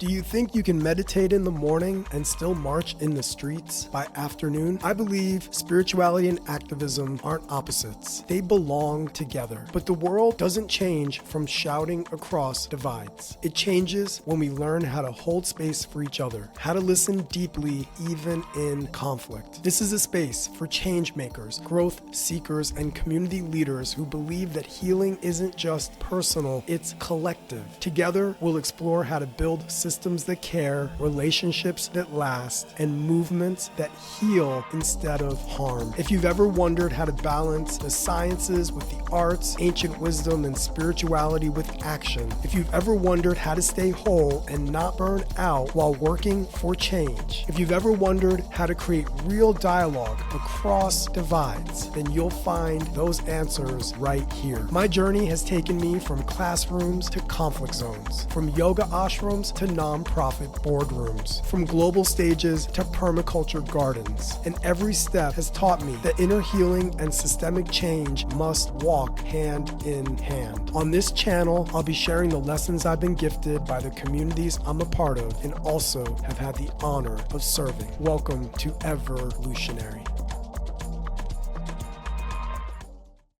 Do you think you can meditate in the morning and still march in the streets by afternoon? I believe spirituality and activism aren't opposites. They belong together. But the world doesn't change from shouting across divides. It changes when we learn how to hold space for each other, how to listen deeply even in conflict. This is a space for change makers, growth seekers, and community leaders who believe that healing isn't just personal, it's collective. Together, we'll explore how to build systems that care, relationships that last, and movements that heal instead of harm. If you've ever wondered how to balance the sciences with the arts, ancient wisdom, and spirituality with action, if you've ever wondered how to stay whole and not burn out while working for change, if you've ever wondered how to create real dialogue across divides, then you'll find those answers right here. My journey has taken me from classrooms to conflict zones, from yoga ashrams to nonprofit boardrooms, from global stages to permaculture gardens. And every step has taught me that inner healing and systemic change must walk hand in hand. On this channel, I'll be sharing the lessons I've been gifted by the communities I'm a part of and also have had the honor of serving. Welcome to Everlutionary.